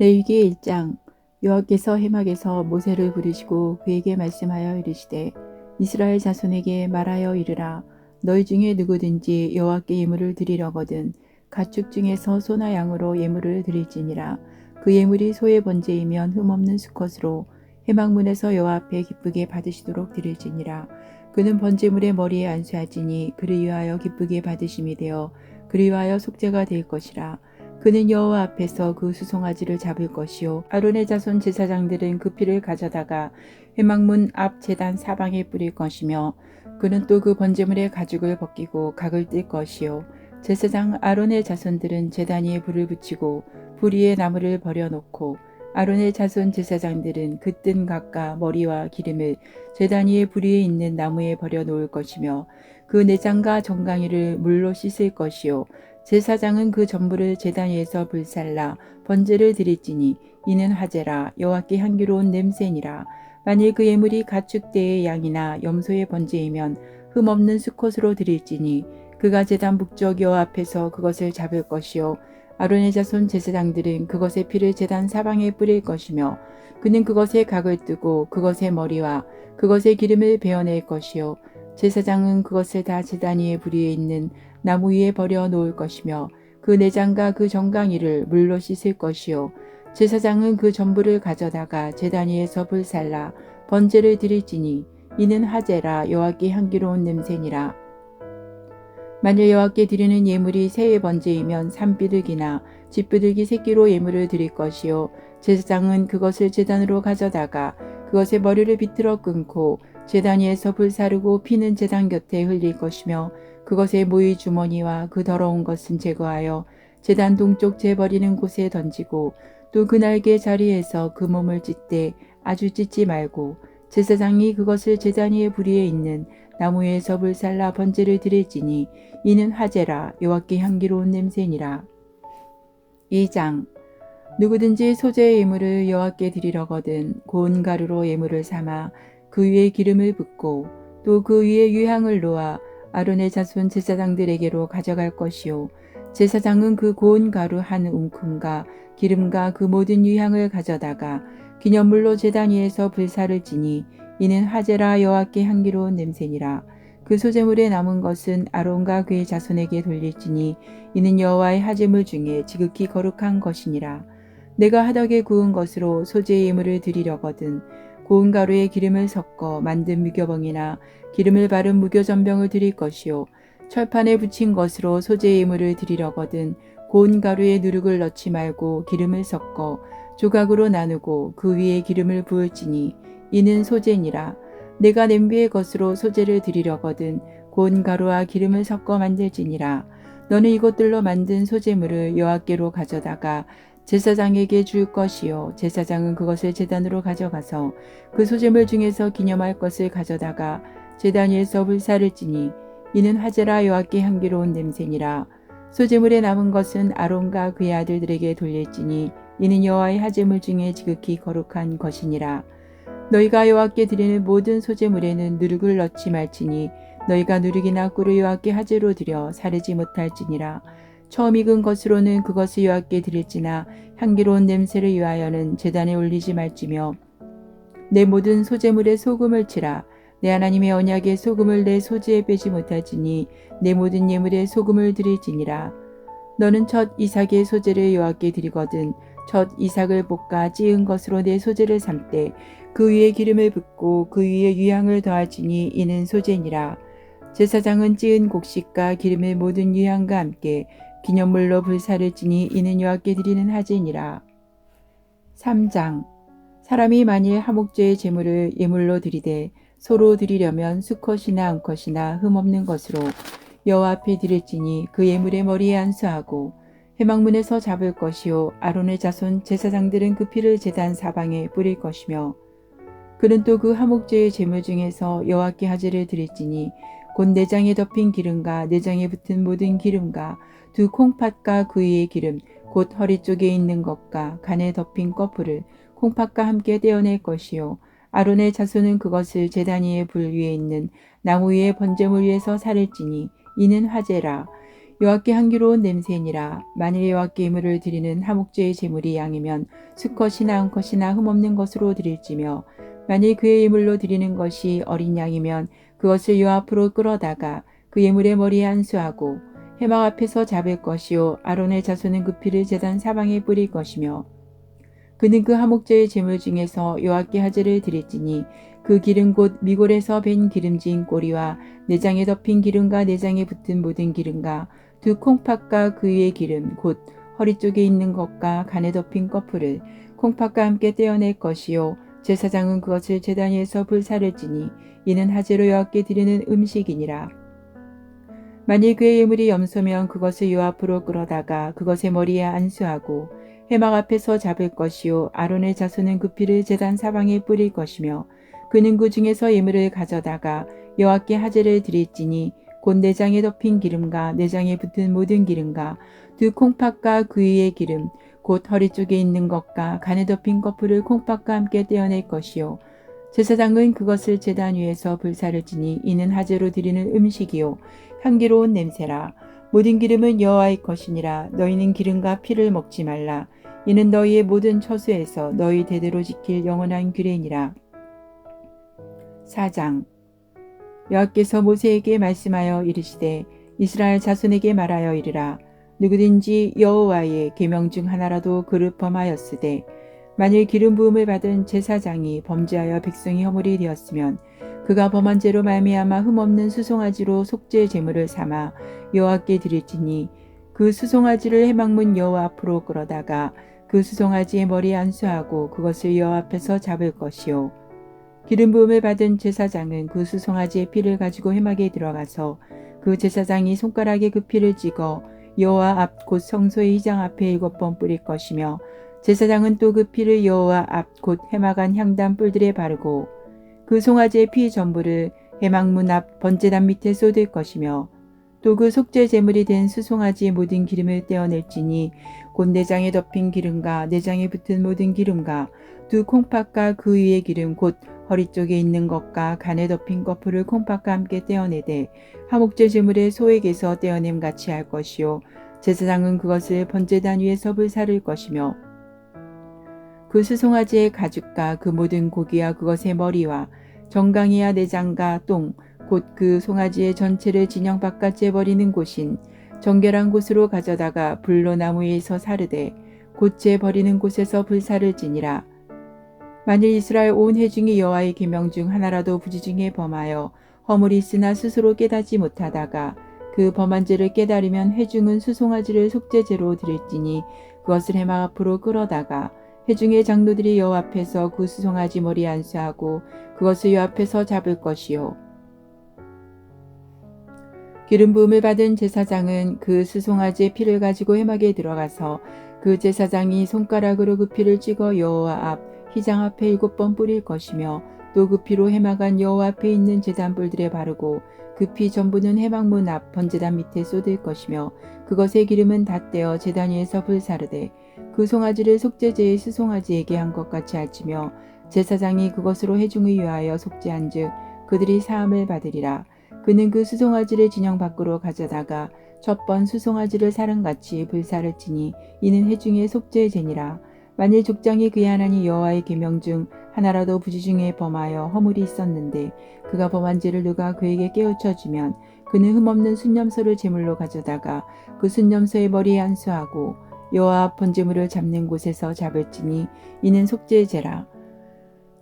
레위기 1장. 여호와께서 해막에서 모세를 부르시고 그에게 말씀하여 이르시되 이스라엘 자손에게 말하여 이르라. 너희 중에 누구든지 여호와께 예물을 드리려거든 가축 중에서 소나 양으로 예물을 드릴지니라. 그 예물이 소의 번제이면 흠없는 수컷으로 해막문에서 여호와 앞에 기쁘게 받으시도록 드릴지니라. 그는 번제물의 머리에 안수하지니 그를 위하여 기쁘게 받으심이 되어 그를 위하여 속죄가 될 것이라. 그는 여호와 앞에서 그 수송아지를 잡을 것이요 아론의 자손 제사장들은 그 피를 가져다가 회막문 앞 제단 사방에 뿌릴 것이며 그는 또 그 번제물의 가죽을 벗기고 각을 뜰 것이요 제사장 아론의 자손들은 제단 위에 불을 붙이고 불 위에 나무를 버려놓고 아론의 자손 제사장들은 그 뜬 각과 머리와 기름을 제단 위에 불 위에 있는 나무에 버려놓을 것이며 그 내장과 정강이를 물로 씻을 것이요 제사장은 그 전부를 제단 위에서 불살라 번제를 드릴지니 이는 화제라 여호와께 향기로운 냄새니라. 만일 그 예물이 가축대의 양이나 염소의 번제이면 흠없는 수컷으로 드릴지니 그가 제단 북쪽 여호와 앞에서 그것을 잡을 것이요 아론의 자손 제사장들은 그것의 피를 제단 사방에 뿌릴 것이며 그는 그것에 각을 뜨고 그것의 머리와 그것의 기름을 베어낼 것이요 제사장은 그것을 다 제단 위에 불 위에 있는 나무 위에 버려 놓을 것이며 그 내장과 그 정강이를 물로 씻을 것이요 제사장은 그 전부를 가져다가 제단 위에서 불살라 번제를 드릴지니 이는 화제라 여호와께 향기로운 냄새니라. 만일 여호와께 드리는 예물이 새의 번제이면 산비둘기나 쥐비둘기 새끼로 예물을 드릴 것이요 제사장은 그것을 제단으로 가져다가 그것의 머리를 비틀어 끊고 제단 위에서 불사르고 피는 제단 곁에 흘릴 것이며 그것의 모이 주머니와 그 더러운 것은 제거하여 제단 동쪽 재버리는 곳에 던지고 또 그 날개 자리에서 그 몸을 찢되 아주 찢지 말고 제사장이 그것을 제단 위에 불 위에 있는 나무 위에서 불살라 번제를 드릴지니 이는 화제라 여호와께 향기로운 냄새니라. 2장. 누구든지 소제의 예물을 여호와께 드리려거든 고운 가루로 예물을 삼아 그 위에 기름을 붓고 또 그 위에 유향을 놓아 아론의 자손 제사장들에게로 가져갈 것이요 제사장은 그 고운 가루 한 움큼과 기름과 그 모든 유향을 가져다가 기념물로 제단 위에서 불사를 지니 이는 화제라 여호와께 향기로운 냄새니라. 그 소제물에 남은 것은 아론과 그의 자손에게 돌릴지니 이는 여호와의 화제물 중에 지극히 거룩한 것이니라. 내가 화덕에 구운 것으로 소제의 예물을 드리려거든 고운 가루에 기름을 섞어 만든 무교병이나 기름을 바른 무교전병을 드릴 것이요 철판에 붙인 것으로 소제의 예물을 드리려거든 고운 가루에 누룩을 넣지 말고 기름을 섞어 조각으로 나누고 그 위에 기름을 부을지니 이는 소제니라. 내가 냄비의 것으로 소제를 드리려거든 고운 가루와 기름을 섞어 만들지니라. 너는 이것들로 만든 소제물을 여호와께로 가져다가 제사장에게 줄 것이요 제사장은 그것을 제단으로 가져가서 그 소제물 중에서 기념할 것을 가져다가 제단 위에서 불사를 지니 이는 화제라 여호와께 향기로운 냄새니라. 소제물에 남은 것은 아론과 그의 아들들에게 돌릴지니 이는 여호와의 화제물 중에 지극히 거룩한 것이니라. 너희가 여호와께 드리는 모든 소제물에는 누룩을 넣지 말지니 너희가 누룩이나 꿀을 여호와께 화제로 드려 사르지 못할지니라. 처음 익은 것으로는 그것을 여호와께 드릴지나 향기로운 냄새를 위하여는 제단에 올리지 말지며 내 모든 소제물에 소금을 치라. 내 하나님의 언약에 소금을 내 소지에 빼지 못할지니 내 모든 예물에 소금을 드릴지니라. 너는 첫 이삭의 소제를 여호와께 드리거든 첫 이삭을 볶아 찌은 것으로 내 소제를 삼되 그 위에 기름을 붓고 그 위에 유향을 더할지니 이는 소제니라. 제사장은 찌은 곡식과 기름의 모든 유향과 함께 기념물로 불사를 지니 이는 여호와께 드리는 화제니라. 3장. 사람이 만일 화목제의 제물을 예물로 드리되 소로 드리려면 수컷이나 암컷이나 흠없는 것으로 여호와 앞에 드릴지니 그 예물의 머리에 안수하고 회막문에서 잡을 것이요 아론의 자손 제사장들은 그 피를 제단 사방에 뿌릴 것이며 그는 또 그 화목제의 제물 중에서 여호와께 화제를 드릴지니 곧 내장에 덮인 기름과 내장에 붙은 모든 기름과 두 콩팥과 그 위의 기름 곧 허리 쪽에 있는 것과 간에 덮인 꺼풀을 콩팥과 함께 떼어낼 것이요 아론의 자손은 그것을 제단 위에 불 위에 있는 나무 위에 번제물 위에서 사를지니 이는 화제라. 여호와께 향기로운 냄새니라. 만일 여호와께 예물을 드리는 하목제의 제물이 양이면 수컷이나 암컷이나 흠없는 것으로 드릴지며 만일 그의 예물로 드리는 것이 어린 양이면 그것을 여호와 앞으로 끌어다가 그 예물의 머리에 안수하고 회막 앞에서 잡을 것이요 아론의 자손은 그 피를 제단 사방에 뿌릴 것이며 그는 그 하목제의 제물 중에서 여호와께 화제를 드릴지니 그 기름 곧 미골에서 벤 기름진 꼬리와 내장에 덮인 기름과 내장에 붙은 모든 기름과 두 콩팥과 그 위의 기름 곧 허리 쪽에 있는 것과 간에 덮인 꺼풀을 콩팥과 함께 떼어낼 것이요 제사장은 그것을 제단 위에서 불사를 지니 이는 화제로 여호와께 드리는 음식이니라. 만일 그의 예물이 염소면 그것을 여호와 앞으로 끌어다가 그것의 머리에 안수하고 회막 앞에서 잡을 것이요 아론의 자손은 그 피를 제단 사방에 뿌릴 것이며 그는 그 중에서 예물을 가져다가 여호와께 화제를 드릴지니 곧 내장에 덮인 기름과 내장에 붙은 모든 기름과 두 콩팥과 그 위의 기름 곧 허리 쪽에 있는 것과 간에 덮인 꺼풀을 콩팥과 함께 떼어낼 것이요 제사장은 그것을 제단 위에서 불사를 지니 이는 화제로 드리는 음식이요 향기로운 냄새라. 모든 기름은 여호와의 것이니라. 너희는 기름과 피를 먹지 말라. 이는 너희의 모든 처소에서 너희 대대로 지킬 영원한 규례니라. 4장. 여호와께서 모세에게 말씀하여 이르시되 이스라엘 자손에게 말하여 이르라. 누구든지 여호와의 계명 중 하나라도 그를 범하였으되 만일 기름 부음을 받은 제사장이 범죄하여 백성이 허물이 되었으면 그가 범한 죄로 말미암아 흠없는 수송아지로 속죄 제물을 삼아 여호와께 드릴지니 그 수송아지를 회막문 여호와 앞으로 끌어다가 그 수송아지의 머리에 안수하고 그것을 여호와 앞에서 잡을 것이요 기름 부음을 받은 제사장은 그 수송아지의 피를 가지고 회막에 들어가서 그 제사장이 손가락에 그 피를 찍어 여호와 앞 곧 성소의 휘장 앞에 7번 뿌릴 것이며 제사장은 또 그 피를 여호와 앞 곧 회막 안 향단 뿔들에 바르고 그 송아지의 피 전부를 회막문 앞 번제단 밑에 쏟을 것이며 또 그 속죄 제물이 된 수송아지의 모든 기름을 떼어낼지니 곧 내장에 덮인 기름과 내장에 붙은 모든 기름과 두 콩팥과 그 위의 기름 곧 허리 쪽에 있는 것과 간에 덮인 꺼풀을 콩팥과 함께 떼어내되 화목제 제물의 소액에서 떼어냄 같이 할 것이요 제사장은 그것을 번제단 위에서 불사를 것이며 그 수송아지의 가죽과 그 모든 고기와 그것의 머리와 정강이와 내장과 똥 곧 그 송아지의 전체를 진영 바깥에 버리는 곳인 정결한 곳으로 가져다가 불로 나무 위에서 사르되 곧제 버리는 곳에서 불사를 지니라. 만일 이스라엘 온 회중이 여호와의 계명 중 하나라도 부지중에 범하여 허물이 있으나 스스로 깨닫지 못하다가 그 범한 죄를 깨달으면 회중은 수송아지를 속죄제로 드릴지니 그것을 회막 앞으로 끌어다가 회중의 장로들이 여호와 앞에서 그 수송아지 머리에 안수하고 그것을 여호와 앞에서 잡을 것이요 기름 부음을 받은 제사장은 그 수송아지의 피를 가지고 회막에 들어가서 그 제사장이 손가락으로 그 피를 찍어 여호와 앞 휘장 앞에 7번 뿌릴 것이며 또 그 피로 회막 안 여호와 앞에 있는 제단 뿔들에 바르고 그 피 전부는 회막문 앞 번제단 밑에 쏟을 것이며 그것의 기름은 다 떼어 제단 위에서 불사르되 그 송아지를 속죄제의 수송아지에게 한 것 같이 할지며 제사장이 그것으로 회중을 위하여 속죄한즉 그들이 사함을 받으리라. 그는 그 수송아지를 진영 밖으로 가져다가 첫 번 수송아지를 사름같이 불사를 지니 이는 회중의 속죄제니라. 만일 족장이 그의 하나님 여호와의 계명 중 하나라도 부지중에 범하여 허물이 있었는데 그가 범한 죄를 누가 그에게 깨우쳐 주면 그는 흠없는 순념소를 제물로 가져다가 그 순념소의 머리에 안수하고 여호와 앞 번제물을 잡는 곳에서 잡을지니 이는 속죄제라.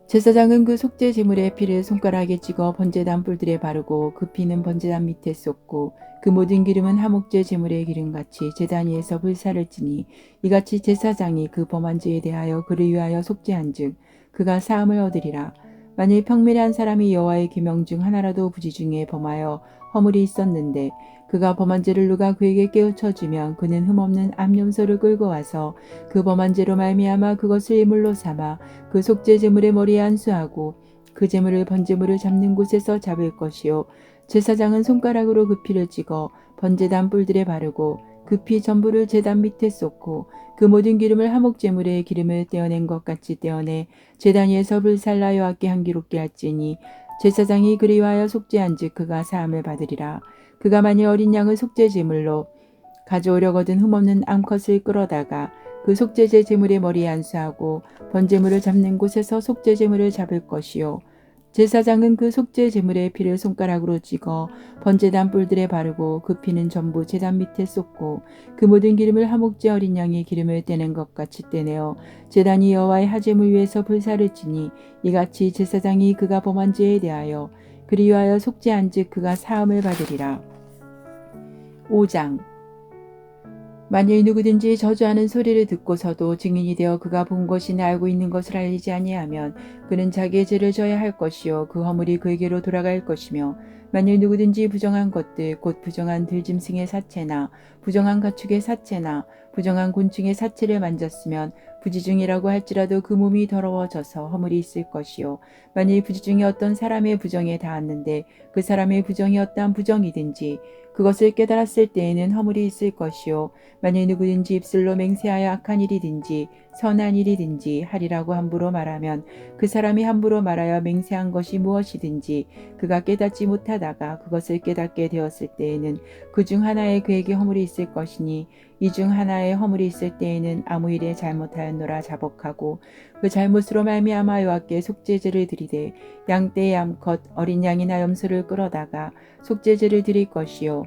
제사장은 그 속죄 제물의 피를 손가락에 찍어 번제단 뿔들에 바르고 그 피는 번제단 밑에 쏟고 그 모든 기름은 화목제 제물의 기름같이 제단 위에서 불사를 지니 이같이 제사장이 그 범한 죄에 대하여 그를 위하여 속죄한즉 그가 사함을 얻으리라. 만일 평밀한 사람이 여호와의 계명 중 하나라도 부지중에 범하여 허물이 있었는데 그가 범한 죄를 누가 그에게 깨우쳐 주면 그는 흠없는 암염소를 끌고 와서 그 범한 죄로 말미암아 그것을 예물로 삼아 그 속죄 제물의 머리에 안수하고 그 제물을 번제물을 잡는 곳에서 잡을 것이요 제사장은 손가락으로 그 피를 찍어 번제단 뿔들에 바르고 그 피 전부를 제단 밑에 쏟고 그 모든 기름을 화목제물의 기름을 떼어낸 것 같이 떼어내 제단 위에서 불살라 여호와께 향기롭게 할지니 제사장이 그리 위하여 속죄한즉 그가 사함을 받으리라. 그가 만일 어린 양을 속죄 제물로 가져오려거든 흠없는 암컷을 끌어다가 그 속죄제 제물의 머리에 안수하고 번제물을 잡는 곳에서 속죄 제물을 잡을 것이요 제사장은 그 속죄 제물의 피를 손가락으로 찍어 번제단 뿔들에 바르고 그 피는 전부 제단 밑에 쏟고 그 모든 기름을 하목제 어린 양의 기름을 떼는 것 같이 떼내어 제단이 여호와의 하제물 위에서 불사를 지니 이같이 제사장이 그가 범한 죄에 대하여 그리 위하여 속죄한즉 그가 사함을 받으리라. 5장 만일 누구든지 저주하는 소리를 듣고서도 증인이 되어 그가 본 것이나 알고 있는 것을 알리지 아니하면 그는 자기의 죄를 져야 할 것이요 그 허물이 그에게로 돌아갈 것이며 만일 누구든지 부정한 것들 곧 부정한 들짐승의 사체나 부정한 가축의 사체나 부정한 곤충의 사체를 만졌으면 부지중이라고 할지라도 그 몸이 더러워져서 허물이 있을 것이요 만일 부지중이 어떤 사람의 부정에 닿았는데 그 사람의 부정이 어떠한 부정이든지 그것을 깨달았을 때에는 허물이 있을 것이요 만일 누구든지 입술로 맹세하여 악한 일이든지 선한 일이든지 하리라고 함부로 말하면 그 사람이 함부로 말하여 맹세한 것이 무엇이든지 그가 깨닫지 못하다가 그것을 깨닫게 되었을 때에는 그 중 하나에 그에게 허물이 있을 것이니 이 중 하나에 허물이 있을 때에는 아무 일에 잘못하였노라 자복하고 그 잘못으로 말미암아 여호와께 속죄제를 드리되 양떼의 암컷 어린 양이나 염소를 끌어다가 속죄제를 드릴 것이요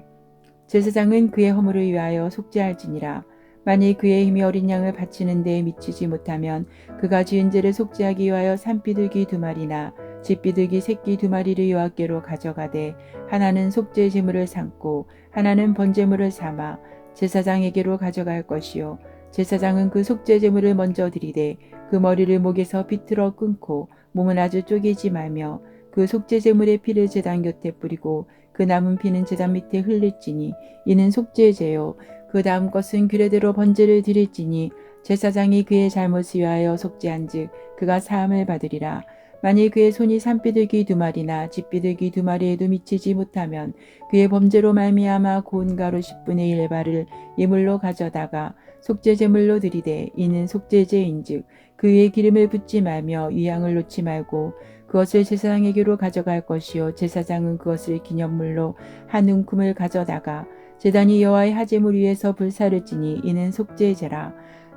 제사장은 그의 허물을 위하여 속죄할지니라. 만일 그의 힘이 어린 양을 바치는 데에 미치지 못하면 그가 지은 죄를 속죄하기 위하여 산비둘기 2마리나 집비둘기 새끼 2마리를 여호와께로 가져가되 하나는 속죄 제물을 삼고 하나는 번제물을 삼아 제사장에게로 가져갈 것이요 제사장은 그 속죄 제물을 먼저 드리되 그 머리를 목에서 비틀어 끊고 몸은 아주 쪼개지 말며 그 속죄 제물의 피를 제단 곁에 뿌리고 그 남은 피는 제단 밑에 흘릴지니 이는 속죄제요 그 다음 것은 규례대로 번제를 드릴지니 제사장이 그의 잘못을 위하여 속죄한즉 그가 사함을 받으리라. 만일 그의 손이 산비둘기 2마리나 집비둘기 2마리에도 미치지 못하면 그의 범죄로 말미암아 고운 가루 10분의 1발을 예물로 가져다가 속죄제물로 드리되 이는 속죄제인즉 그 위에 기름을 붓지 말며 유향을 놓지 말고 그것을 제사장에게로 가져갈 것이요 제사장은 그것을 기념물로 한 움큼을 가져다가 제단이 여호와의 하제물 위에서 불사를 지니 이는 속죄제라.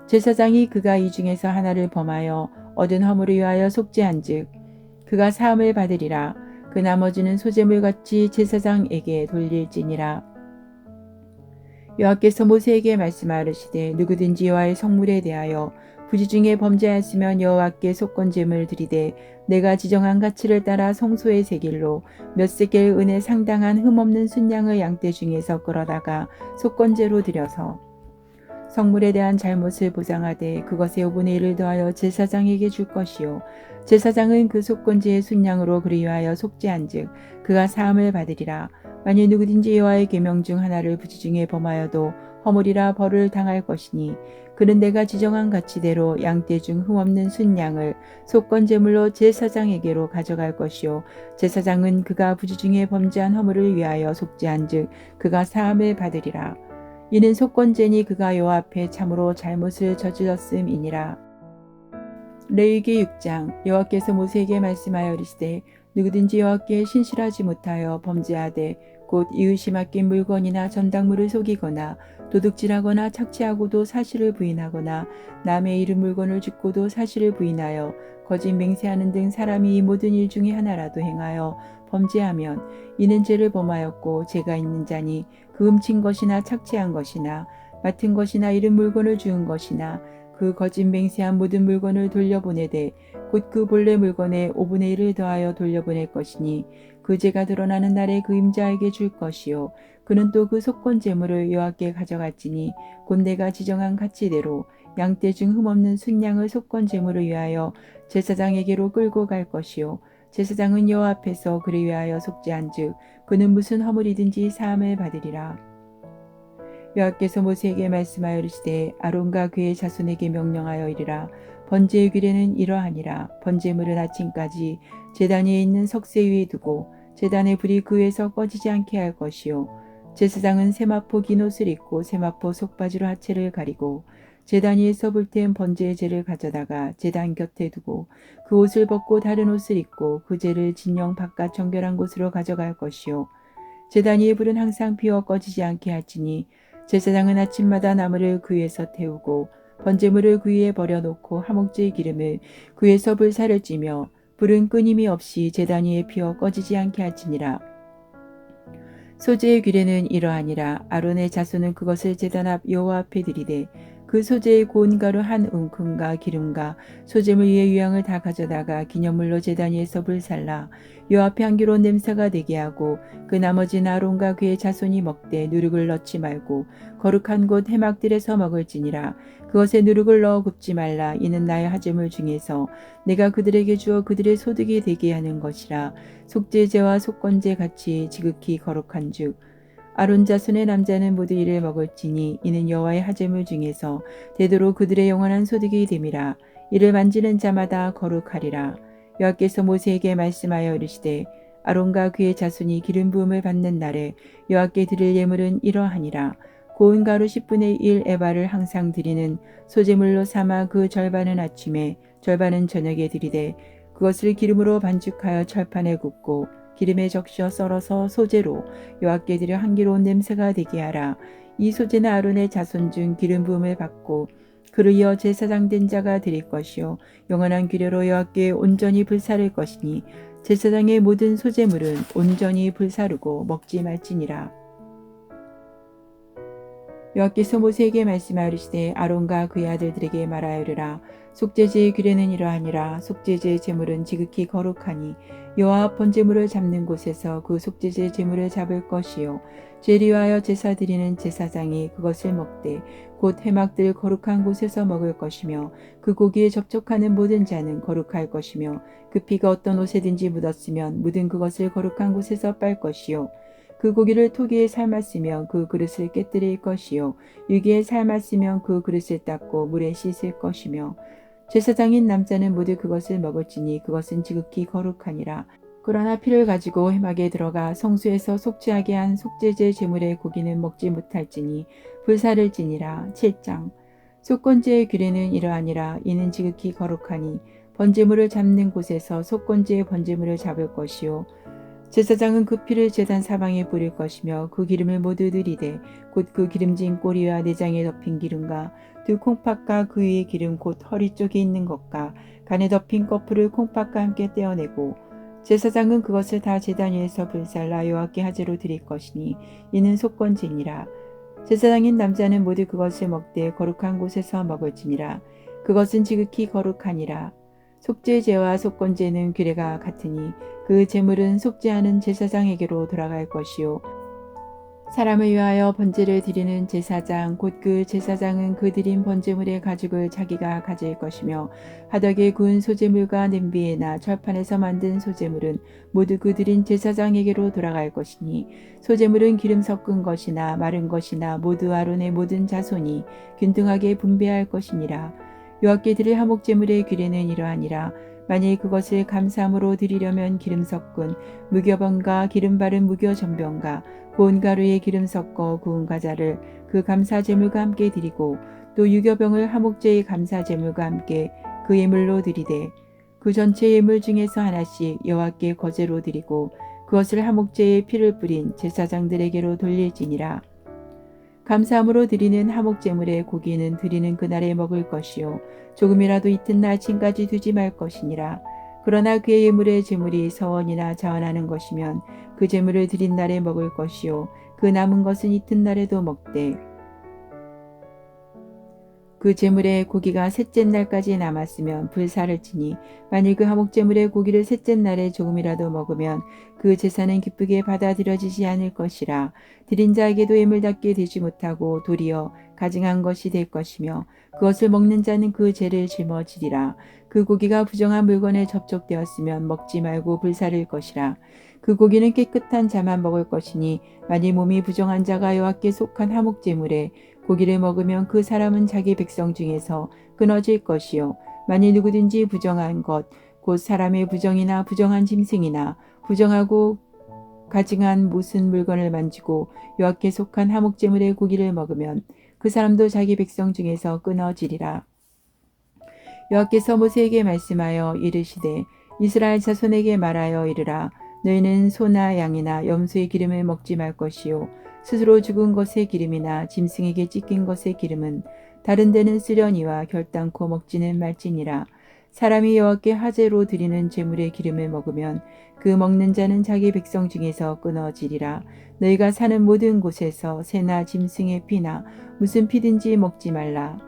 제사장이 그가 이 중에서 하나를 범하여 얻은 허물을 위하여 속죄한즉 그가 사함을 받으리라. 그 나머지는 소제물같이 제사장에게 돌릴지니라. 여호와께서 모세에게 말씀하시되 누구든지 여호와의 성물에 대하여 부지중에 범죄하였으면 여호와께 속건제물을 드리되 내가 지정한 가치를 따라 성소의 세길로 몇 세겔 은에 상당한 흠없는 순양을 양떼 중에서 끌어다가 속건제로 드려서 성물에 대한 잘못을 보상하되 그것의 5분의 1을 더하여 제사장에게 줄 것이요 제사장은 그 속건제의 순양으로 그리 위하여 속죄한즉 그가 사함을 받으리라. 만일 누구든지 여호와의 계명 중 하나를 부지중에 범하여도 허물이라 벌을 당할 것이니 그는 내가 지정한 가치대로 양떼 중 흠없는 순양을 속건제물로 제사장에게로 가져갈 것이요 제사장은 그가 부지중에 범죄한 허물을 위하여 속죄한즉 그가 사함을 받으리라. 이는 속건제니 그가 여호와 앞에 참으로 잘못을 저질렀음이니라. 레위기 6장 여호와께서 모세에게 말씀하여 이르시되 누구든지 여호와께 신실하지 못하여 범죄하되 곧 이웃이 맡긴 물건이나 전당물을 속이거나 도둑질하거나 착취하고도 사실을 부인하거나 남의 잃은 물건을 줍고도 사실을 부인하여 거짓 맹세하는 등 사람이 이 모든 일 중에 하나라도 행하여 범죄하면 이는 죄를 범하였고 죄가 있는 자니 그 훔친 것이나 착취한 것이나 맡은 것이나 잃은 물건을 주운 것이나 그 거짓 맹세한 모든 물건을 돌려보내되 곧 그 본래 물건의 5분의 1을 더하여 돌려보낼 것이니 그 죄가 드러나는 날에 그 임자에게 줄 것이요 그는 또 그 속건 제물을 여호와께 가져갈지니 곧 내가 지정한 가치대로 양떼 중 흠없는 순양을 속건 제물을 위하여 제사장에게로 끌고 갈 것이요 제사장은 여호와 앞에서 그를 위하여 속죄한즉 그는 무슨 허물이든지 사함을 받으리라. 여호와께서 모세에게 말씀하여 이르시되 아론과 그의 자손에게 명령하여 이르라. 번제의 규례는 이러하니라. 번제물은 아침까지 제단 위에 있는 석쇠 위에 두고 제단의 불이 그 위에서 꺼지지 않게 할 것이요 제사장은 세마포 긴 옷을 입고 세마포 속바지로 하체를 가리고 제단 위에서 불태운 번제의 제를 가져다가 제단 곁에 두고 그 옷을 벗고 다른 옷을 입고 그 제를 진영 바깥 정결한 곳으로 가져갈 것이요 제단 위의 불은 항상 피어 꺼지지 않게 할지니 제사장은 아침마다 나무를 그 위에서 태우고 번제물을 그 위에 버려놓고 화목제의 기름을 그 위에서 불사를 찌며 불은 끊임이 없이 제단 위에 피어 꺼지지 않게 할지니라. 소재의 규례는 이러하니라. 아론의 자손은 그것을 제단 앞 여호와 앞에 드리되 그 소재의 고운 가루 한 움큼과 기름과 소재물 위에 유향을 다 가져다가 기념물로 제단 위에서 불살라 여호와 앞에 향기로운 냄새가 되게 하고 그 나머지는 아론과 그의 자손이 먹되 누룩을 넣지 말고 거룩한 곳 해막들에서 먹을지니라. 그것에 누룩을 넣어 굽지 말라. 이는 나의 하제물 중에서 내가 그들에게 주어 그들의 소득이 되게 하는 것이라. 속죄제와 속건제 같이 지극히 거룩한즉 아론 자손의 남자는 모두 이를 먹을지니 이는 여호와의 하제물 중에서 되도록 그들의 영원한 소득이 됨이라. 이를 만지는 자마다 거룩하리라. 여호와께서 모세에게 말씀하여 이르시되 아론과 그의 자손이 기름 부음을 받는 날에 여호와께 드릴 예물은 이러하니라. 고운 가루 10분의 1 에바를 항상 드리는 소제물로 삼아 그 절반은 아침에 절반은 저녁에 드리되 그것을 기름으로 반죽하여 철판에 굽고 기름에 적셔 썰어서 소재로 여호와께 드려 향기로운 냄새가 되게 하라. 이 소재는 아론의 자손 중 기름 부음을 받고 그를 이어 제사장 된 자가 드릴 것이요 영원한 규례로 여호와께 온전히 불사를 것이니 제사장의 모든 소재물은 온전히 불사르고 먹지 말지니라. 여호와께서 모세에게 말씀하시되 아론과 그의 아들들에게 말하여 이르라. 속죄제의 규례는 이러하니라. 속죄제의 제물은 지극히 거룩하니 여호와 앞 번제물을 잡는 곳에서 그 속죄제의 제물을 잡을 것이요 죄를 위하여 제사 드리는 제사장이 그것을 먹되 곧 해막들 거룩한 곳에서 먹을 것이며 그 고기에 접촉하는 모든 자는 거룩할 것이며 그 피가 어떤 옷에든지 묻었으면 묻은 그것을 거룩한 곳에서 빨 것이요 그 고기를 토기에 삶았으면 그 그릇을 깨뜨릴 것이요 유기에 삶았으면 그 그릇을 닦고 물에 씻을 것이며 제사장인 남자는 모두 그것을 먹을지니 그것은 지극히 거룩하니라. 그러나 피를 가지고 회막에 들어가 성소에서 속죄하게 한 속죄제 제물의 고기는 먹지 못할지니 불사를 지니라. 7장 속건제의 규례는 이러하니라. 이는 지극히 거룩하니 번제물을 잡는 곳에서 속건제의 번제물을 잡을 것이요 제사장은 그 피를 제단 사방에 뿌릴 것이며 그 기름을 모두 들이되 곧 그 기름진 꼬리와 내장에 덮인 기름과 두 콩팥과 그 위의 기름 곧 허리 쪽에 있는 것과 간에 덮인 거풀을 콩팥과 함께 떼어내고 제사장은 그것을 다 제단 위에서 불살라 여호와께 하제로 드릴 것이니 이는 속건제니라. 제사장인 남자는 모두 그것을 먹되 거룩한 곳에서 먹을지니라. 그것은 지극히 거룩하니라. 속죄제와 속건제는 규례가 같으니 그 제물은 속죄하는 제사장에게로 돌아갈 것이요 사람을 위하여 번제를 드리는 제사장 곧 그 제사장은 그 드린 번제물의 가죽을 자기가 가질 것이며 화덕에 구운 소제물과 냄비에나 철판에서 만든 소제물은 모두 그 드린 제사장에게로 돌아갈 것이니 소제물은 기름 섞은 것이나 마른 것이나 모두 아론의 모든 자손이 균등하게 분배할 것이니라. 여호와께 드릴 화목제물의 규례는 이러하니라. 만일 그것을 감사함으로 드리려면 기름 섞은 무교병과 기름 바른 무교전병과 고운 가루에 기름 섞어 구운 과자를 그 감사제물과 함께 드리고 또 유교병을 화목제의 감사제물과 함께 그 예물로 드리되 그 전체 예물 중에서 하나씩 여호와께 거제로 드리고 그것을 화목제의 피를 뿌린 제사장들에게로 돌릴지니라. 감사함으로 드리는 화목제물의 고기는 드리는 그날에 먹을 것이요 조금이라도 이튿날 아침까지 두지 말 것이니라. 그러나 그의 예물의 제물이 서원이나 자원하는 것이면 그 제물을 드린 날에 먹을 것이요 그 남은 것은 이튿날에도 먹되 그 제물의 고기가 셋째 날까지 남았으면 불사를 지니 만일 그 화목제물의 고기를 셋째 날에 조금이라도 먹으면 그 제사는 기쁘게 받아들여지지 않을 것이라. 드린 자에게도 예물답게 되지 못하고 도리어 가증한 것이 될 것이며 그것을 먹는 자는 그 죄를 짊어지리라. 그 고기가 부정한 물건에 접촉되었으면 먹지 말고 불사를 것이라. 그 고기는 깨끗한 자만 먹을 것이니 만일 몸이 부정한 자가 여호와께 속한 화목제물에 고기를 먹으면 그 사람은 자기 백성 중에서 끊어질 것이요 만일 누구든지 부정한 것 곧 사람의 부정이나 부정한 짐승이나 부정하고 가증한 무슨 물건을 만지고 여호와께 속한 화목제물의 고기를 먹으면 그 사람도 자기 백성 중에서 끊어지리라. 여호와께서 모세에게 말씀하여 이르시되 이스라엘 자손에게 말하여 이르라. 너희는 소나 양이나 염소의 기름을 먹지 말 것이요 스스로 죽은 것의 기름이나 짐승에게 찢긴 것의 기름은 다른 데는 쓰려니와 결단코 먹지는 말지니라. 사람이 여호와께 화제로 드리는 제물의 기름을 먹으면 그 먹는 자는 자기 백성 중에서 끊어지리라. 너희가 사는 모든 곳에서 새나 짐승의 피나 무슨 피든지 먹지 말라.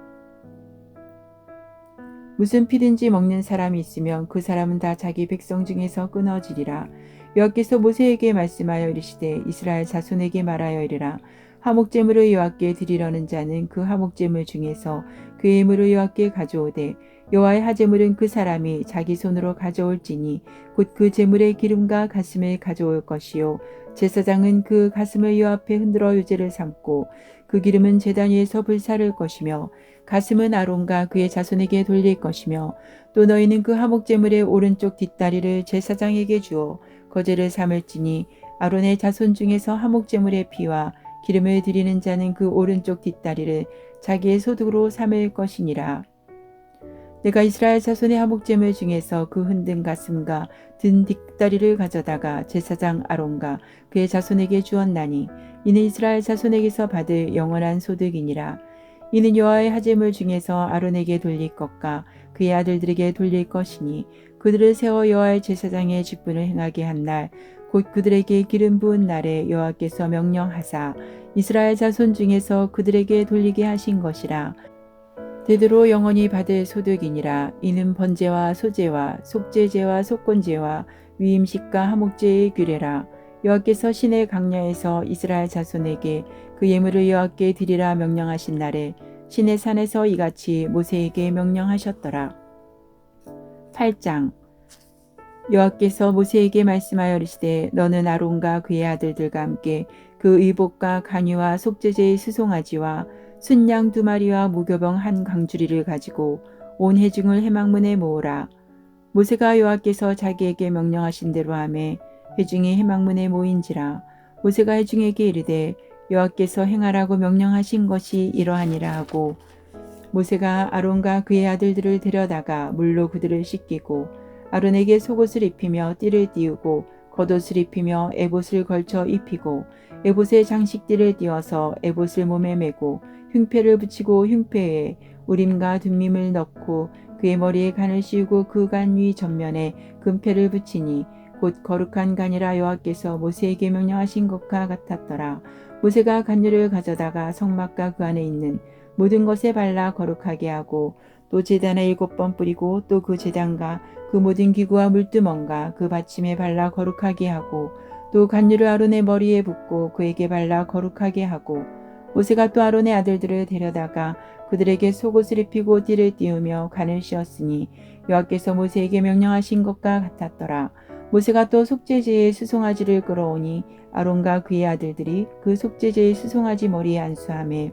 무슨 피든지 먹는 사람이 있으면 그 사람은 다 자기 백성 중에서 끊어지리라. 여호와께서 모세에게 말씀하여 이르시되 이스라엘 자손에게 말하여 이르라. 화목제물을 여호와께 드리려는 자는 그 화목제물 중에서 그의 물을 여호와께 가져오되 여호와의 하제물은 그 사람이 자기 손으로 가져올지니 곧 그 제물의 기름과 가슴을 가져올 것이요 제사장은 그 가슴을 여호와 앞에 흔들어 유제를 삼고 그 기름은 제단 위에서 불사를 것이며 가슴은 아론과 그의 자손에게 돌릴 것이며 또 너희는 그 화목제물의 오른쪽 뒷다리를 제사장에게 주어 거제를 삼을지니 아론의 자손 중에서 화목제물의 피와 기름을 드리는 자는 그 오른쪽 뒷다리를 자기의 소득으로 삼을 것이니라. 내가 이스라엘 자손의 화목제물 중에서 그 흔든 가슴과 든 뒷다리를 가져다가 제사장 아론과 그의 자손에게 주었나니 이는 이스라엘 자손에게서 받을 영원한 소득이니라. 이는 여호와의 하제물 중에서 아론에게 돌릴 것과 그의 아들들에게 돌릴 것이니 그들을 세워 여호와의 제사장의 직분을 행하게 한 날 곧 그들에게 기름 부은 날에 여호와께서 명령하사 이스라엘 자손 중에서 그들에게 돌리게 하신 것이라. 되도록 영원히 받을 소득이니라. 이는 번제와 소제와 속죄제와 속건제와 위임식과 화목제의 규례라. 여호와께서 시내 강야에서 이스라엘 자손에게 그 예물을 여호와께 드리라 명령하신 날에 시내 산에서 이같이 모세에게 명령하셨더라. 8장. 여호와께서 모세에게 말씀하여 이르시되 너는 아론과 그의 아들들과 함께 그 의복과 간유와 속죄제의 수송아지와 순양 2마리와 무교병 1강주리를 가지고 온 회중을 회막문에 모으라. 모세가 여호와께서 자기에게 명령하신 대로 하매 회중이 회막문에 모인지라. 모세가 회중에게 이르되 여호와께서 행하라고 명령하신 것이 이러하니라 하고 모세가 아론과 그의 아들들을 데려다가 물로 그들을 씻기고 아론에게 속옷을 입히며 띠를 띠우고 겉옷을 입히며 에봇을 걸쳐 입히고 에봇에 장식띠를 띄어서 에봇을 몸에 메고 흉패를 붙이고 흉패에 우림과 둠밈을 넣고 그의 머리에 간을 씌우고 그 간 위 전면에 금패를 붙이니 곧 거룩한 간이라 여호와께서 모세에게 명령하신 것과 같았더라. 모세가 간류를 가져다가 성막과 그 안에 있는 모든 것에 발라 거룩하게 하고 또 제단에 7번 뿌리고 또 그 제단과 그 모든 기구와 물두멍과 그 받침에 발라 거룩하게 하고 또 간류를 아론의 머리에 붓고 그에게 발라 거룩하게 하고 모세가 또 아론의 아들들을 데려다가 그들에게 속옷을 입히고 띠를 띄우며 간을 씌웠으니 여호와께서 모세에게 명령하신 것과 같았더라. 모세가 또 속죄제의 수송아지를 끌어오니 아론과 그의 아들들이 그 속죄제의 수송아지 머리에 안수하매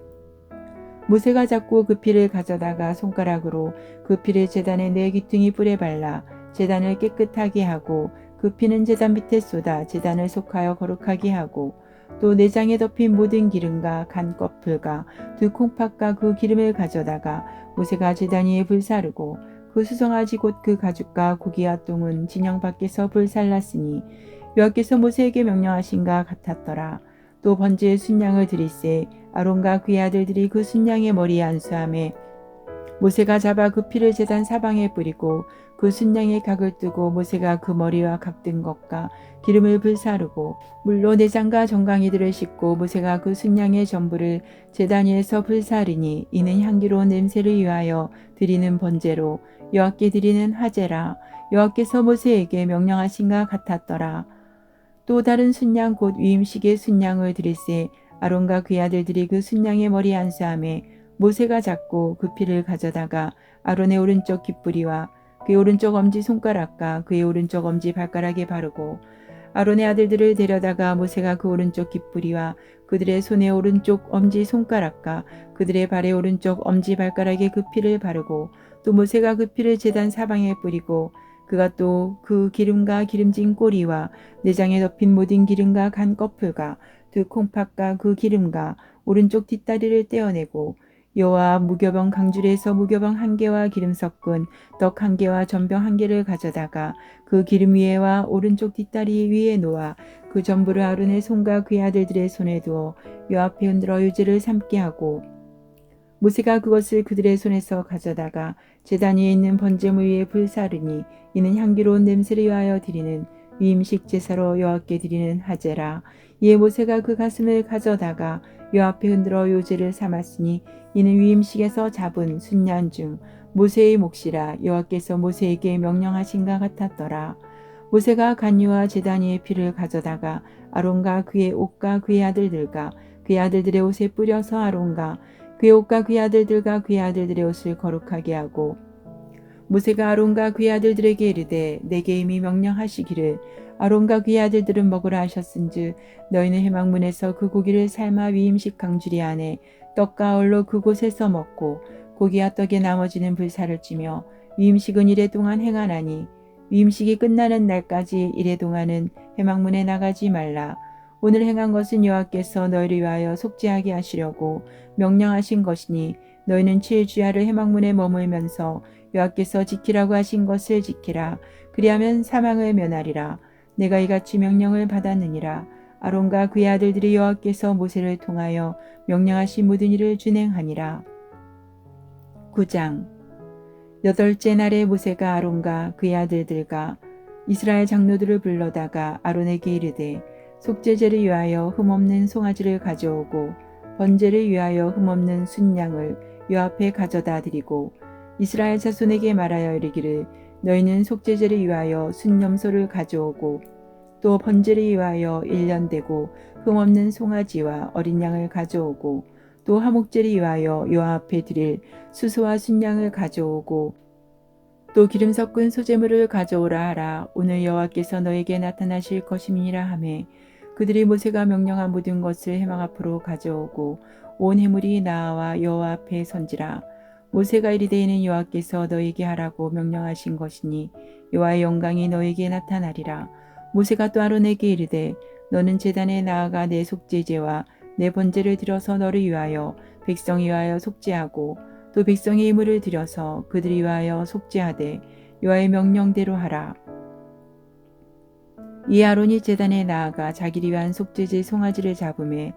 모세가 잡고 그 피를 가져다가 손가락으로 그 피를 제단의 4귀퉁이 뿔에 발라 제단을 깨끗하게 하고 그 피는 제단 밑에 쏟아 제단을 속하여 거룩하게 하고 또 내장에 덮인 모든 기름과 간 껍풀과 2콩팥과 그 기름을 가져다가 모세가 제단 위에 불사르고 그 수송아지 곧 그 가죽과 고기와 똥은 진영 밖에서 불살랐으니 여호와께서 모세에게 명령하신가 같았더라. 또 번제의 순양을 드릴새 아론과 그의 아들들이 그 순양의 머리에 안수하매 모세가 잡아 그 피를 제단 사방에 뿌리고 그 순양의 각을 뜨고 모세가 그 머리와 각든 것과 기름을 불사르고 물로 내장과 정강이들을 씻고 모세가 그 순양의 전부를 제단 위에서 불사르니 이는 향기로운 냄새를 위하여 드리는 번제로 여호와께 드리는 화제라. 여호와께서 모세에게 명령하신가 같았더라. 또 다른 순양 곧 위임식의 순양을 드릴새 아론과 그의 아들들이 그 순양의 머리에 안수하매 모세가 잡고 그 피를 가져다가 아론의 오른쪽 깃뿌리와 그의 오른쪽 엄지손가락과 그의 오른쪽 엄지발가락에 바르고 아론의 아들들을 데려다가 모세가 그 오른쪽 깃뿌리와 그들의 손의 오른쪽 엄지손가락과 그들의 발의 오른쪽 엄지발가락에 그 피를 바르고 또 모세가 그 피를 제단 사방에 뿌리고 그가 또 그 기름과 기름진 꼬리와 내장에 덮인 모든 기름과 간 껍풀과 2콩팥과 그 기름과 오른쪽 뒷다리를 떼어내고 여호와 무교병 강줄에서 무교병 1개와 기름 섞은 떡 1개와 전병 1개를 가져다가 그 기름 위에와 오른쪽 뒷다리 위에 놓아 그 전부를 아론의 손과 그의 아들들의 손에 두어 여 앞에 흔들어 유제를 삼게 하고 모세가 그것을 그들의 손에서 가져다가 제단 위에 있는 번제물 위에 불사르니 이는 향기로운 냄새를 위하여 드리는 위임식 제사로 여호와께 드리는 하제라. 이에 모세가 그 가슴을 가져다가 여 앞에 흔들어 요제를 삼았으니 이는 위임식에서 잡은 순양 중 모세의 몫이라 여호와께서 모세에게 명령하신가 같았더라. 모세가 간유와 제단 위의 피를 가져다가 아론과 그의 옷과 그의 아들들과 그의 아들들의 옷에 뿌려서 아론과 그의 옷과 그의 아들들과 그의 아들들의 옷을 거룩하게 하고 모세가 아론과 그의 아들들에게 이르되 내게 이미 명령하시기를 아론과 그의 아들들은 먹으라 하셨은즉 너희는 회막문에서 그 고기를 삶아 위임식 강주리 안에 떡과 얼로 그곳에서 먹고 고기와 떡에 나머지는 불사를 찌며 위임식은 이래 동안 행하나니 위임식이 끝나는 날까지 이래 동안은 회막문에 나가지 말라. 오늘 행한 것은 여호와께서 너희를 위하여 속죄하게 하시려고 명령하신 것이니 너희는 7주야를 회막문에 머물면서 여호와께서 지키라고 하신 것을 지키라. 그리하면 사망을 면하리라. 내가 이같이 명령을 받았느니라. 아론과 그의 아들들이 여호와께서 모세를 통하여 명령하신 모든 일을 준행하니라. 9장. 8째 날에 모세가 아론과 그의 아들들과 이스라엘 장로들을 불러다가 아론에게 이르되 속죄제를 위하여 흠없는 송아지를 가져오고 번제를 위하여 흠없는 순양을 여 앞에 가져다 드리고 이스라엘 자손에게 말하여 이르기를 너희는 속죄제를 위하여 순염소를 가져오고 또 번제를 위하여 1년 되고 흠없는 송아지와 어린 양을 가져오고 또 화목제를 위하여 여호와 앞에 드릴 수소와 순양을 가져오고 또 기름 섞은 소제물을 가져오라 하라. 오늘 여호와께서 너에게 나타나실 것임이니라 하매 그들이 모세가 명령한 모든 것을 회막 앞으로 가져오고 온 회물이 나와 여호와 앞에 선지라. 모세가 이르되 이는 여호와께서 너에게 하라고 명령하신 것이니 여호와의 영광이 너에게 나타나리라. 모세가 또 아론에게 이르되 너는 제단에 나아가 내 속죄제와 내 번제를 드려서 너를 위하여 백성이 위하여 속죄하고 또 백성의 예물을 드려서 그들이 위하여 속죄하되 여호와의 명령대로 하라. 이 아론이 제단에 나아가 자기를 위한 속죄제 송아지를 잡음에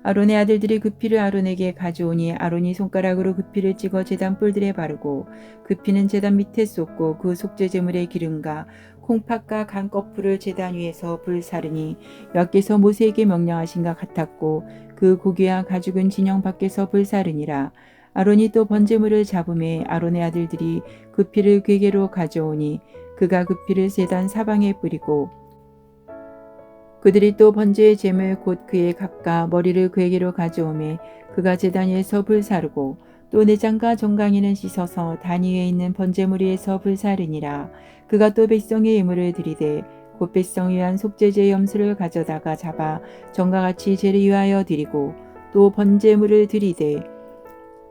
아론의 아들들이 그 피를 아론에게 가져오니 아론이 손가락으로 그 피를 찍어 제단 뿔들에 바르고 그 피는 제단 밑에 쏟고 그 속죄제물의 기름과 콩팥과 간 거풀을 제단 위에서 불사르니 여호와께서 모세에게 명령하신가 같았고 그 고기와 가죽은 진영 밖에서 불사르니라. 아론이 또 번제물을 잡음에 아론의 아들들이 그 피를 괴게로 가져오니 그가 그 피를 제단 사방에 뿌리고 그들이 또 번제의 제물 곧 그의 각과 머리를 그에게로 가져오매 그가 제단 위에서 불사르고 또 내장과 정강이는 씻어서 단 위에 있는 번제물 위에서 불사르니라. 그가 또 백성의 예물을 드리되 곧 백성 위한 속죄제의 염소를 가져다가 잡아 전과 같이 제를 위하여 드리고 또 번제물을 드리되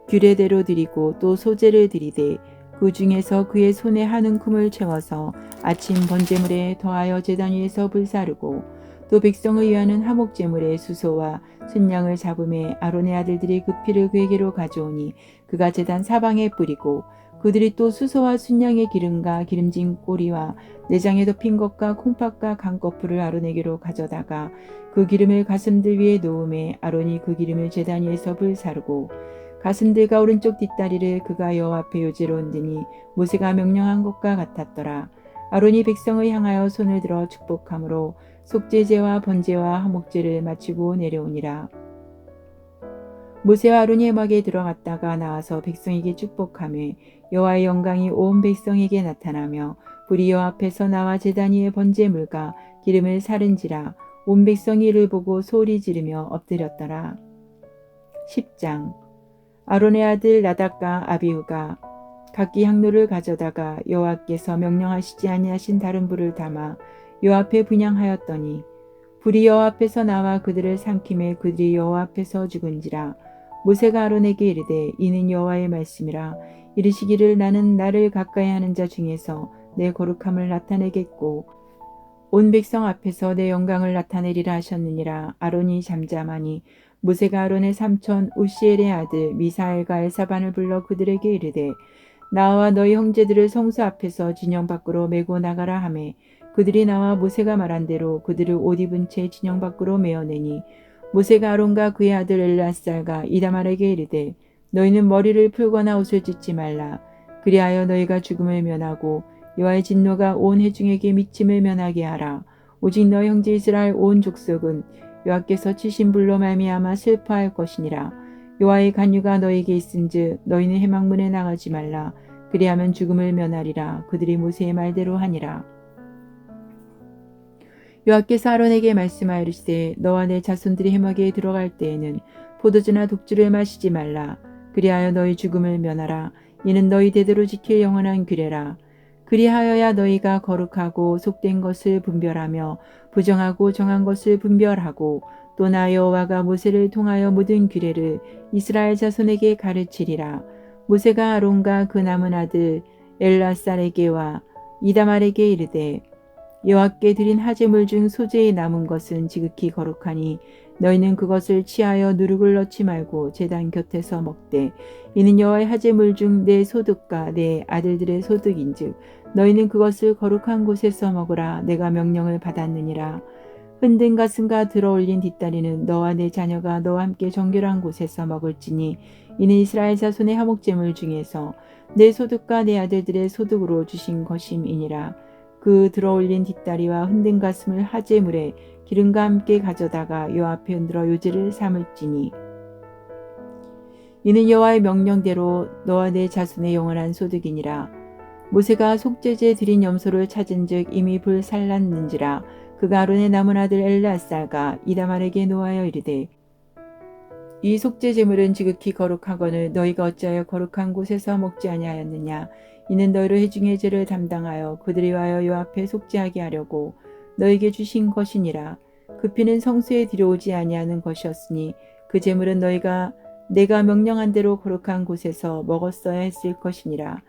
규례대로 드리고 또 소제를 드리되 그 중에서 그의 손에 한 움큼을 채워서 아침 번제물에 더하여 제단 위에서 불사르고 또 백성을 위하는 화목제물의 수소와 순양을 잡음에 아론의 아들들이 그 피를 그에게로 가져오니 그가 제단 사방에 뿌리고 그들이 또 수소와 순양의 기름과 기름진 꼬리와 내장에 덮인 것과 콩팥과 간거풀을 아론에게로 가져다가 그 기름을 가슴들 위에 놓음에 아론이 그 기름을 제단 위에서 불사르고 가슴들과 오른쪽 뒷다리를 그가 여호와 앞에 요제로 얹으니 모세가 명령한 것과 같았더라. 아론이 백성을 향하여 손을 들어 축복함으로 속죄제와 번제와 화목제를 마치고 내려오니라. 모세와 아론이 회막에 들어갔다가 나와서 백성에게 축복하며 여호와의 영광이 온 백성에게 나타나며 불이 여호와 앞에서 나와 제단 위에 번제물과 기름을 사른지라. 온 백성이 이를 보고 소리 지르며 엎드렸더라. 10장. 아론의 아들 나답과 아비후가 각기 향로를 가져다가 여호와께서 명령하시지 아니하신 다른 불을 담아 여호와 앞에 분향하였더니 불이 여호와 앞에서 나와 그들을 삼킴에 그들이 여호와 앞에서 죽은지라. 모세가 아론에게 이르되 이는 여호와의 말씀이라. 이르시기를 나는 나를 가까이 하는 자 중에서 내 거룩함을 나타내겠고 온 백성 앞에서 내 영광을 나타내리라 하셨느니라. 아론이 잠잠하니 모세가 아론의 삼촌 우시엘의 아들 미사엘과 엘사반을 불러 그들에게 이르되 나와 너희 형제들을 성소 앞에서 진영 밖으로 메고 나가라 하매 그들이 나와 모세가 말한 대로 그들을 옷 입은 채 진영 밖으로 메어내니 모세가 아론과 그의 아들 엘르아살과 이다말에게 이르되 너희는 머리를 풀거나 옷을 찢지 말라. 그리하여 너희가 죽음을 면하고 여호와의 진노가 온 회중에게 미침을 면하게 하라. 오직 너희 형제 이스라엘 온 족속은 여호와께서 치신 불로 말미암아 슬퍼할 것이니라. 여호와의 간유가 너희에게 있은즉 너희는 회막문에 나가지 말라. 그리하면 죽음을 면하리라. 그들이 모세의 말대로 하니라. 여호와께서 아론에게 말씀하시되 너와 내 자손들이 회막에 들어갈 때에는 포도주나 독주를 마시지 말라. 그리하여 너희 죽음을 면하라. 이는 너희 대대로 지킬 영원한 규례라. 그리하여야 너희가 거룩하고 속된 것을 분별하며 부정하고 정한 것을 분별하고 또 나 여호와가 모세를 통하여 모든 규례를 이스라엘 자손에게 가르치리라. 모세가 아론과 그 남은 아들 엘라살에게와 이다말에게 이르되 여호와께 드린 하제물 중 소재에 남은 것은 지극히 거룩하니 너희는 그것을 취하여 누룩을 넣지 말고 제단 곁에서 먹되 이는 여호와의 하제물 중 내 소득과 내 아들들의 소득인즉 너희는 그것을 거룩한 곳에서 먹으라. 내가 명령을 받았느니라. 흔든 가슴과 들어올린 뒷다리는 너와 내 자녀가 너와 함께 정결한 곳에서 먹을지니 이는 이스라엘 자손의 화목제물 중에서 내 소득과 내 아들들의 소득으로 주신 것임이니라. 그 들어올린 뒷다리와 흔든 가슴을 하제물에 기름과 함께 가져다가 여호와 앞에 흔들어 요제를 삼을지니 이는 여호와의 명령대로 너와 내 자손의 영원한 소득이니라. 모세가 속죄제 드린 염소를 찾은즉 이미 불살랐는지라. 그가 아론의 남은 아들 엘르아살과 이다말에게 노하여 이르되 이 속죄 제물은 지극히 거룩하거늘 너희가 어찌하여 거룩한 곳에서 먹지 아니하였느냐. 이는 너희로 회중의 죄를 담당하여 그들이 와여 여호와 앞에 속죄하게 하려고 너희에게 주신 것이니라. 그 피는 성소에 들여오지 아니하는 것이었으니 그 제물은 너희가 내가 명령한 대로 거룩한 곳에서 먹었어야 했을 것이니라.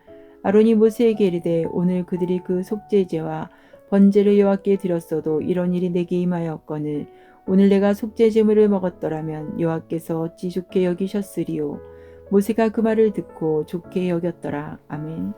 아론이 모세에게 이르되 오늘 그들이 그 속죄제와 번제를 여호와께 드렸어도 이런 일이 내게 임하였거늘 오늘 내가 속죄 제물을 먹었더라면 여호와께서 어찌 좋게 여기셨으리요. 모세가 그 말을 듣고 좋게 여겼더라. 아멘.